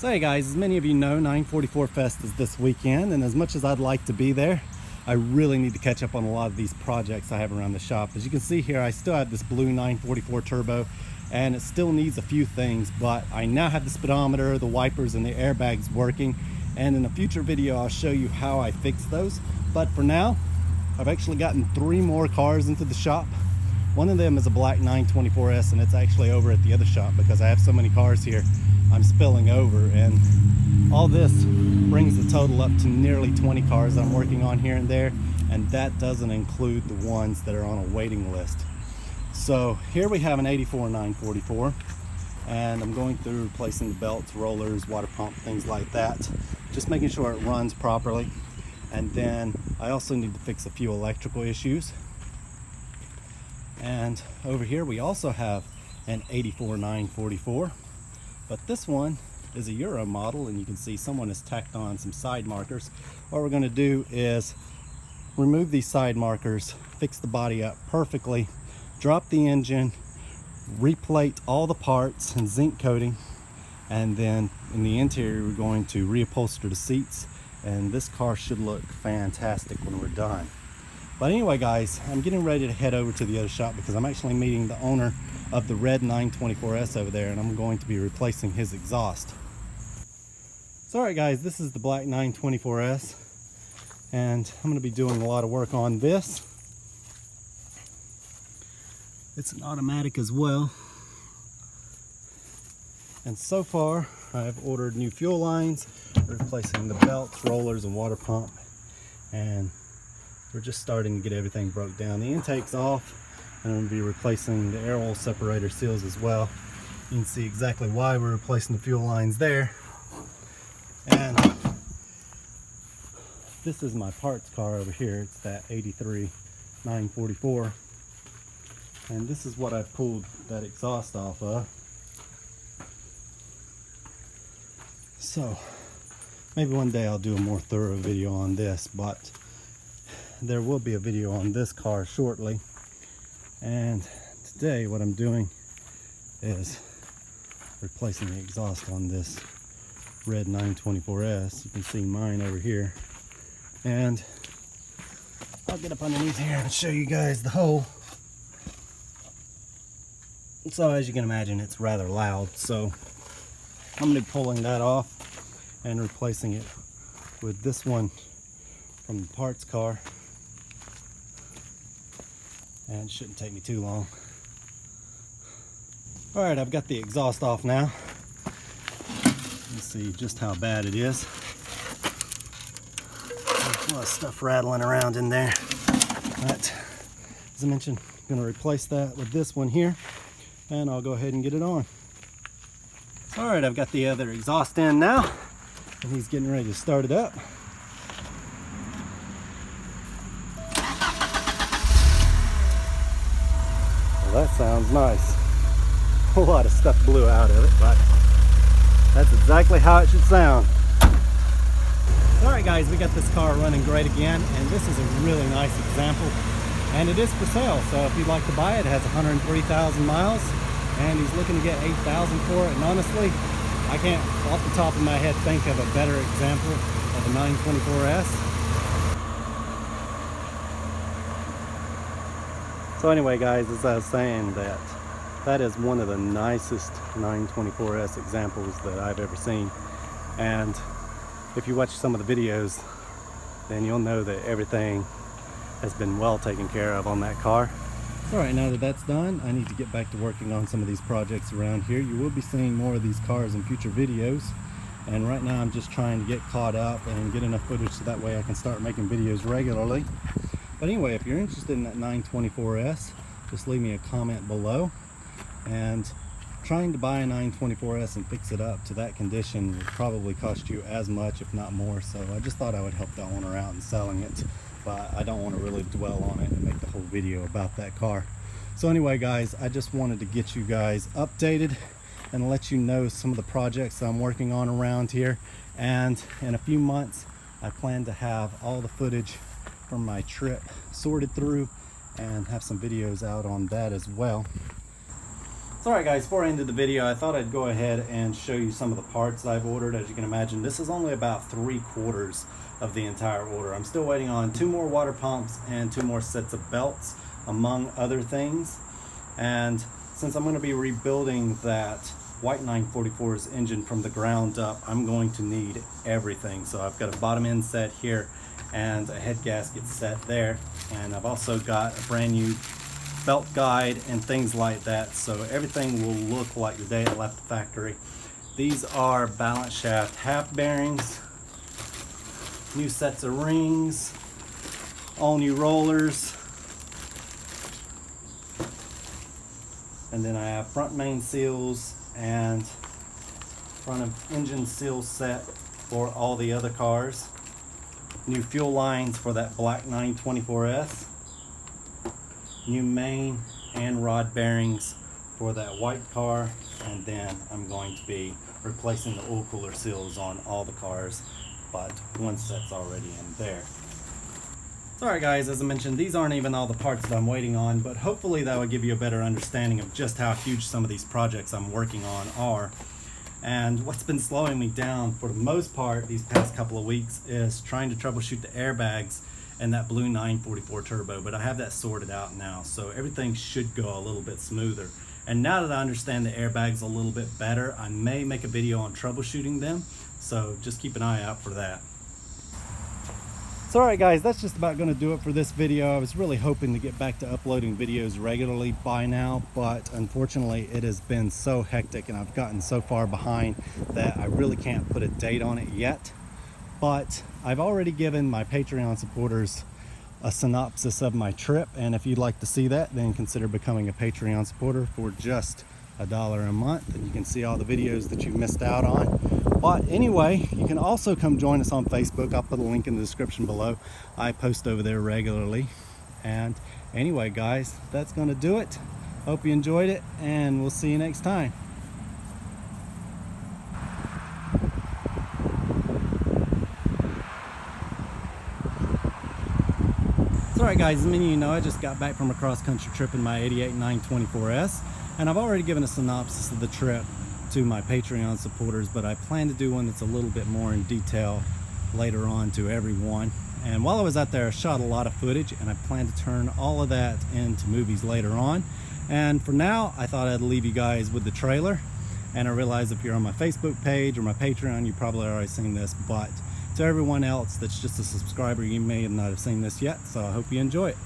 So hey guys, as many of you know, 944 Fest is this weekend, and as much as I'd like to be there, I really need to catch up on a lot of these projects I have around the shop. As you can see here, I still have this blue 944 turbo, and it still needs a few things, but I now have the speedometer, the wipers, and the airbags working, and in a future video I'll show you how I fix those. But for now, I've actually gotten 3 more cars into the shop. One of them is a black 924S, and it's actually over at the other shop because I have so many cars here I'm spilling over, and all this brings the total up to nearly 20 cars that I'm working on here and there, and that doesn't include the ones that are on a waiting list. So here we have an 84 944, and I'm going through replacing the belts, rollers, water pump, things like that, just making sure it runs properly. And then I also need to fix a few electrical issues. And over here we also have an 84 944, but this one is a Euro model, and you can see someone has tacked on some side markers. What we're going to do is remove these side markers, fix the body up perfectly, drop the engine, replate all the parts and zinc coating, and then in the interior we're going to reupholster the seats, and this car should look fantastic when we're done. But anyway guys, I'm getting ready to head over to the other shop because I'm actually meeting the owner of the red 924S over there, and I'm going to be replacing his exhaust. So alright guys, this is the black 924S, and I'm going to be doing a lot of work on this. It's an automatic as well, and so far I've ordered new fuel lines, replacing the belts, rollers, and water pump, and we're just starting to get everything broke down. The intake's off, and I'm going to be replacing the air oil separator seals as well. You can see exactly why we're replacing the fuel lines there. And this is my parts car over here. It's that 83 944, and this is what I pulled that exhaust off of. So maybe one day I'll do a more thorough video on this, but there will be a video on this car shortly. And today what I'm doing is replacing the exhaust on this red 924S. You can see mine over here, and I'll get up underneath here and show you guys the hole. So as you can imagine, it's rather loud, so I'm going to be pulling that off and replacing it with this one from the parts car, and it shouldn't take me too long. Alright, I've got the exhaust off now. You can see just how bad it is. There's a lot of stuff rattling around in there, but as I mentioned, I'm going to replace that with this one here, and I'll go ahead and get it on. Alright, I've got the other exhaust in now, and he's getting ready to start it up. Well, that sounds nice. A lot of stuff blew out of it, but that's exactly how it should sound. Alright guys, we got this car running great again, and this is a really nice example, and it is for sale. So if you'd like to buy it, it has 103,000 miles, and he's looking to get $8,000 for it. And honestly, I can't off the top of my head think of a better example of a 924S. So anyway guys, as I was saying, that is one of the nicest 924S examples that I've ever seen. And if you watch some of the videos, then you'll know that everything has been well taken care of on that car. Alright, now that that's done, I need to get back to working on some of these projects around here. You will be seeing more of these cars in future videos, and right now I'm just trying to get caught up and get enough footage so that way I can start making videos regularly. But anyway, if you're interested in that 924S, just leave me a comment below. And trying to buy a 924S and fix it up to that condition would probably cost you as much, if not more. So I just thought I would help the owner out in selling it, but I don't want to really dwell on it and make the whole video about that car. So anyway guys, I just wanted to get you guys updated and let you know some of the projects I'm working on around here. And in a few months, I plan to have all the footage from my trip sorted through and have some videos out on that as well. So alright guys, before I ended the video, I thought I'd go ahead and show you some of the parts that I've ordered. As you can imagine, this is only about 3/4 of the entire order. I'm still waiting on 2 more water pumps and 2 more sets of belts, among other things. And since I'm going to be rebuilding that white 944's engine from the ground up, I'm going to need everything. So I've got a bottom end set here and a head gasket set there. And I've also got a brand new belt guide and things like that, so everything will look like the day it left the factory. These are balance shaft half bearings, new sets of rings, all new rollers, and then I have front main seals and front of engine seal set for all the other cars, new fuel lines for that black 924S, new main and rod bearings for that white car, and then I'm going to be replacing the oil cooler seals on all the cars, but one set's already in there. So alright guys, as I mentioned, these aren't even all the parts that I'm waiting on, but hopefully that will give you a better understanding of just how huge some of these projects I'm working on are. And what's been slowing me down for the most part these past couple of weeks is trying to troubleshoot the airbags and that blue 944 turbo, but I have that sorted out now, so everything should go a little bit smoother. And now that I understand the airbags a little bit better, I may make a video on troubleshooting them, so just keep an eye out for that. So alright guys, that's just about going to do it for this video. I was really hoping to get back to uploading videos regularly by now, but unfortunately it has been so hectic and I've gotten so far behind that I really can't put a date on it yet. But I've already given my Patreon supporters a synopsis of my trip, and if you'd like to see that, then consider becoming a Patreon supporter for just $1 a month, and you can see all the videos that you missed out on. But anyway, you can also come join us on Facebook. I'll put a link in the description below. I post over there regularly. And anyway guys, that's going to do it. Hope you enjoyed it, and we'll see you next time. Alright guys, as many of you know, I just got back from a cross-country trip in my 88 924S, and I've already given a synopsis of the trip to my Patreon supporters, but I plan to do one that's a little bit more in detail later on to everyone. And while I was out there, I shot a lot of footage, and I plan to turn all of that into movies later on. And for now, I thought I'd leave you guys with the trailer, and I realize if you're on my Facebook page or my Patreon, you've probably already seen this, but to everyone else that's just a subscriber, you may not have seen this yet, so I hope you enjoy it.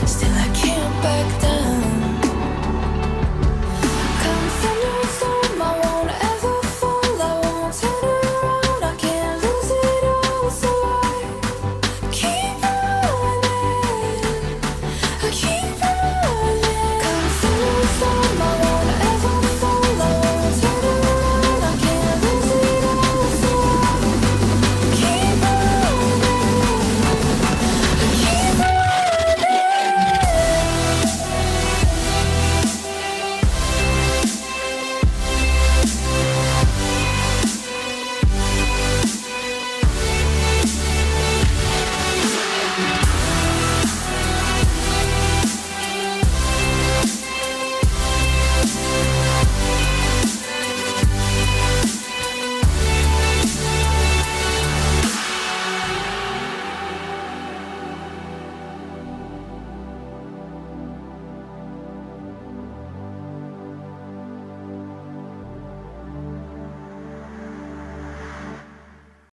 Still